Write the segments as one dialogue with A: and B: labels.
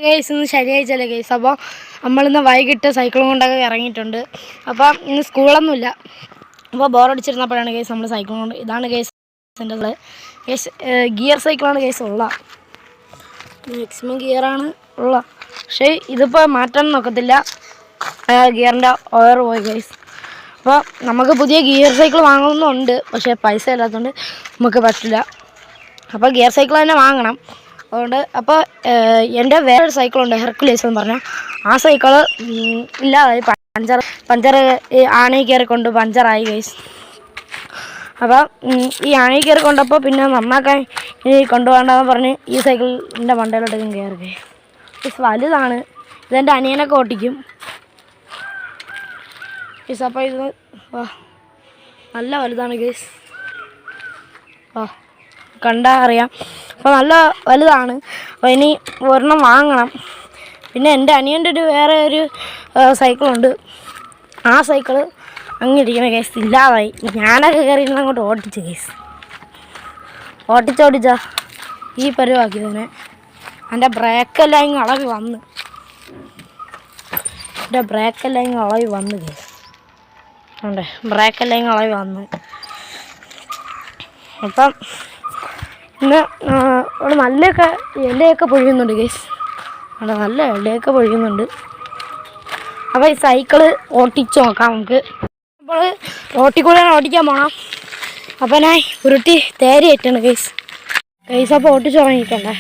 A: Guys ഇന്ന് ശനിയാഴ്ചയല്ലേ guys. അപ്പോൾ നമ്മളിന്ന് വൈകിട്ട് സൈക്കിളും കൊണ്ടൊക്കെ ഇറങ്ങിയിട്ടുണ്ട്. അപ്പം ഇന്ന് സ്കൂളൊന്നുമില്ല. അപ്പോൾ ബോറടിച്ചിരുന്നപ്പോഴാണ് ഗൈസ് നമ്മൾ സൈക്കിളും കൊണ്ട്. ഇതാണ് ഗൈസ് എൻ്റെ ഗൈസ് ഗിയർ സൈക്കിളാണ് ഗൈസ് ഉള്ള. മാക്സിമം ഗിയറാണ് ഉള്ള. പക്ഷേ ഇതിപ്പോൾ മാറ്റാൻ നോക്കത്തില്ല, ഗിയറിൻ്റെ ഓയർ പോയി ഗൈസ്. അപ്പോൾ നമുക്ക് പുതിയ ഗിയർ സൈക്കിൾ വാങ്ങണമെന്നുണ്ട്, പക്ഷേ പൈസ ഇല്ലാത്തതുകൊണ്ട് നമുക്ക് പറ്റില്ല. അപ്പോൾ ഗിയർ സൈക്കിൾ തന്നെ വാങ്ങണം. അതുകൊണ്ട് അപ്പോൾ എൻ്റെ വേറൊരു സൈക്കിളുണ്ട്, ഹെർക്കുലീസ് എന്ന് പറഞ്ഞാൽ. ആ സൈക്കിള് ഇല്ലാതായി, പഞ്ചർ ആണയിൽ കയറിക്കൊണ്ട് പഞ്ചറായി ഗൈസ്. അപ്പോൾ ഈ ആണയിൽ കയറി കൊണ്ടപ്പോൾ പിന്നെ നന്നാക്കാൻ ഇനി കൊണ്ടുപോകണ്ടെന്ന് പറഞ്ഞ് ഈ സൈക്കിളിൻ്റെ മണ്ടയിലോട്ടേക്കും കയറി ഗൈസ്. വലുതാണ്, ഇതെൻ്റെ അനിയനൊക്കെ ഓട്ടിക്കും ഗൈസ്. അപ്പോൾ ഇത് നല്ല വലുതാണ് ഗൈസ്. കണ്ടാൽ അറിയാം. അപ്പോൾ നല്ല വലുതാണ്. അപ്പോൾ ഇനി ഒരെണ്ണം വാങ്ങണം. പിന്നെ എൻ്റെ അനിയൻ്റെ വേറെ ഒരു സൈക്കിളുണ്ട്. ആ സൈക്കിള് അങ്ങിരിക്കുന്ന കേസ് ഇല്ലാതായി. ഞാനൊക്കെ കയറിയിരുന്ന അങ്ങോട്ട് ഓട്ടിച്ച് കേസ്. ഓട്ടിച്ചാ ഈ പരിവാക്കിയതിനെ. എൻ്റെ ബ്രേക്കെല്ലാം ഇങ്ങ് ഇളകി വന്ന്. കേസ് ഉണ്ട്, ബ്രേക്കെല്ലാം ഇങ്ങ് ഇളകി വന്ന്. അപ്പം ഇന്ന് അവിടെ നല്ലൊക്കെ ഇലയൊക്കെ പൊഴിയുന്നുണ്ട് ഗൈസ്. അവിടെ നല്ല ഇലയൊക്കെ പൊഴിയുന്നുണ്ട്. അപ്പോൾ ഈ സൈക്കിള് ഓട്ടിച്ച് നോക്കാം നമുക്ക്. അപ്പോൾ റോട്ടിക്കൂടെയാണ് ഓടിക്കാൻ പോകണം. അപ്പോൾ ഞാൻ ഉരുട്ടി തേരി ഇട്ടാണ് ഗൈസ്. അപ്പോൾ ഓട്ടിച്ച് തുടങ്ങിയിട്ടുണ്ടേ.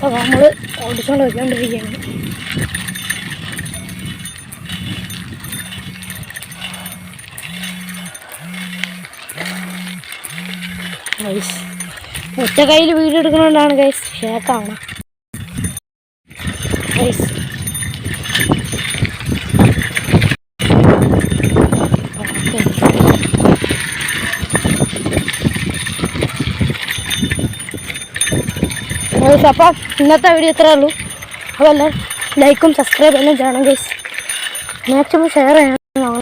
A: അപ്പോൾ നമ്മൾ ഓടിച്ചുകൊണ്ട് വയ്ക്കൊണ്ടിരിക്കുകയാണ്. ഗൈസ് ഒറ്റ കയ്യിൽ വീഡിയോ എടുക്കുന്നതുകൊണ്ടാണ് ഗൈസ് ഷേക്കാവണം ഗൈസ്. അപ്പം ഇന്നത്തെ വീഡിയോ ഇത്രയേ ഉള്ളൂ. അതല്ല, ലൈക്കും സബ്സ്ക്രൈബ് എല്ലാം ചെയ്യണം ഗൈസ്. മാക്സിമം ഷെയർ ചെയ്യണം.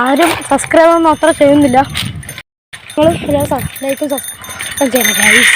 A: ആരും സബ്സ്ക്രൈബ് ഒന്നും അത്ര ചെയ്യുന്നില്ല. നിങ്ങൾ ലൈക്കും സബ്സ്ക്രൈബ് ചെയ്യണം ഗൈസ്.